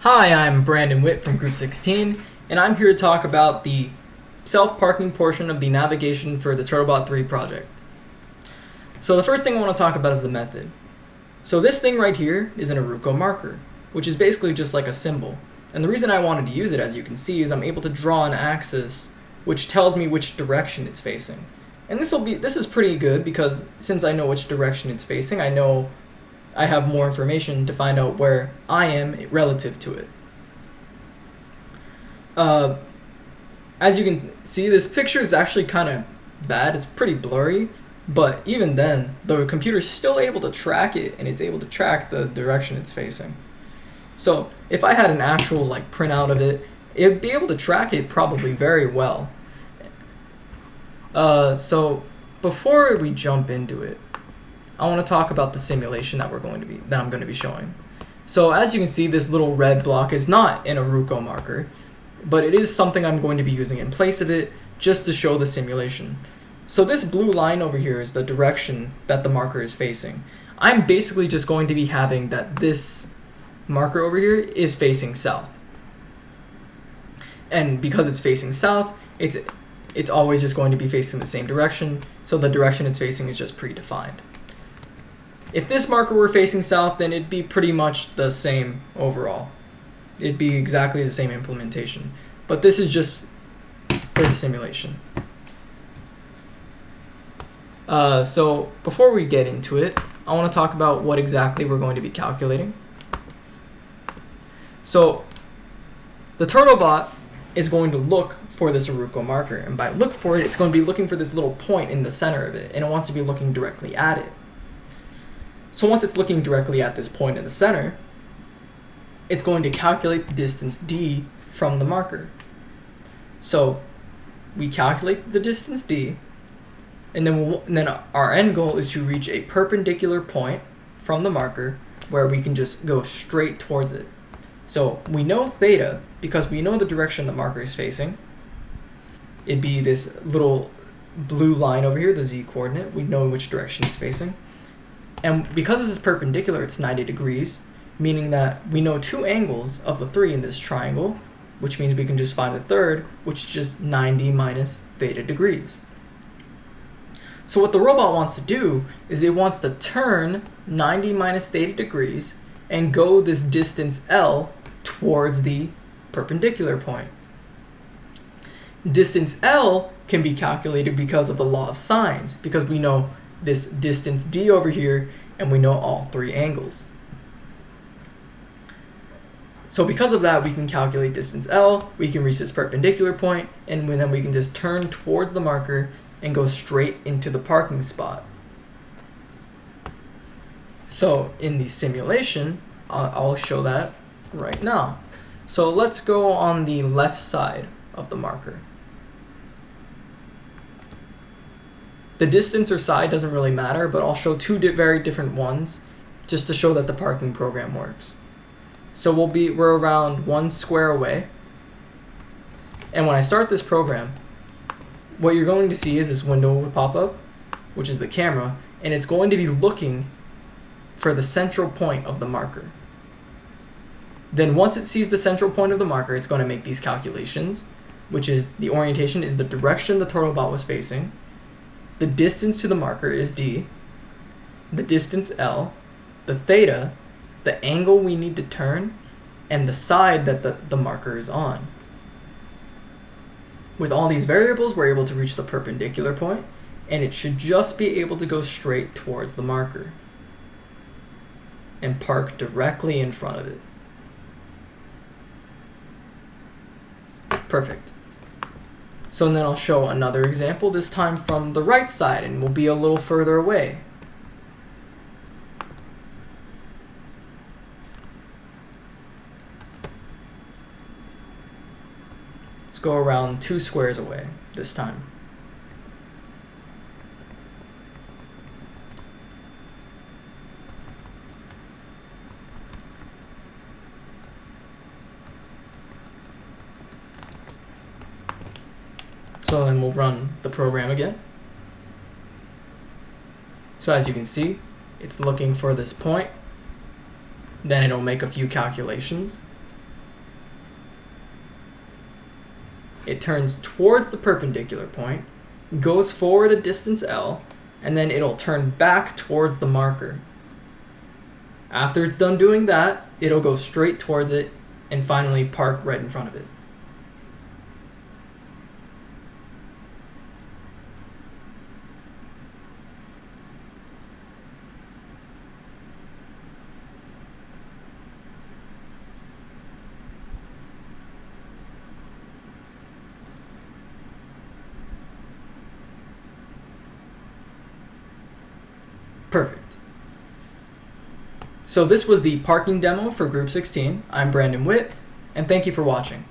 Hi, I'm Brandon Witt from Group 16, and I'm here to talk about the self-parking portion of the navigation for the turtlebot3 project. So the first thing I want to talk about is the method. So this thing right here is an aruco marker, which is basically just like a symbol. And the reason I wanted to use it, as you can see, is I'm able to draw an axis which tells me which direction it's facing. And this is pretty good because since I know which direction it's facing, I know I have more information to find out where I am relative to it. As you can see, this picture is actually kind of bad. It's pretty blurry, but even then, the computer's still able to track it, and it's able to track the direction it's facing. So if I had an actual printout of it, it'd be able to track it probably very well. So before we jump into it, I want to talk about the simulation that I'm going to be showing. So as you can see, this little red block is not an aruco marker, but it is something I'm going to be using in place of it just to show the simulation. So this blue line over here is the direction that the marker is facing. I'm basically just going to be having that this marker over here is facing south. And because it's facing south, it's always just going to be facing the same direction, so the direction it's facing is just predefined. If this marker were facing south, then it'd be pretty much the same overall. It'd be exactly the same implementation. But this is just for the simulation. So before we get into it, I want to talk about what exactly we're going to be calculating. So the turtlebot is going to look for this aruco marker, and by look for it, it's going to be looking for this little point in the center of it, and it wants to be looking directly at it. So once it's looking directly at this point in the center, it's going to calculate the distance d from the marker. So we calculate the distance d, and then our end goal is to reach a perpendicular point from the marker where we can just go straight towards it. So we know theta because we know the direction the marker is facing. It'd be this little blue line over here, the z coordinate. We know which direction it's facing. And because this is perpendicular, it's 90 degrees, meaning that we know two angles of the three in this triangle, which means we can just find the third, which is just 90 minus theta degrees. So what the robot wants to do is it wants to turn 90 minus theta degrees and go this distance L towards the perpendicular point. Distance L can be calculated because of the law of sines, because we know this distance d over here, and we know all three angles. So because of that, we can calculate distance L, we can reach this perpendicular point, and then we can just turn towards the marker and go straight into the parking spot. So in the simulation, I'll show that right now. So let's go on the left side of the marker. The distance or side doesn't really matter, but I'll show two very different ones just to show that the parking program works. So we're around 1 square away. And when I start this program, what you're going to see is this window will pop up, which is the camera, and it's going to be looking for the central point of the marker. Then once it sees the central point of the marker, it's going to make these calculations, which is the orientation is the direction the turtlebot was facing. The distance to the marker is d, the distance L, the theta, the angle we need to turn, and the side that the marker is on. With all these variables, we're able to reach the perpendicular point, and it should just be able to go straight towards the marker and park directly in front of it. Perfect. So then I'll show another example, this time from the right side, and we'll be a little further away. Let's go around 2 squares away this time. So then we'll run the program again. So as you can see, it's looking for this point. Then it'll make a few calculations. it turns towards the perpendicular point, goes forward a distance L, and then it'll turn back towards the marker. After it's done doing that, it'll go straight towards it and finally park right in front of it. Perfect. So this was the parking demo for Group 16. I'm Brandon Witt, and thank you for watching.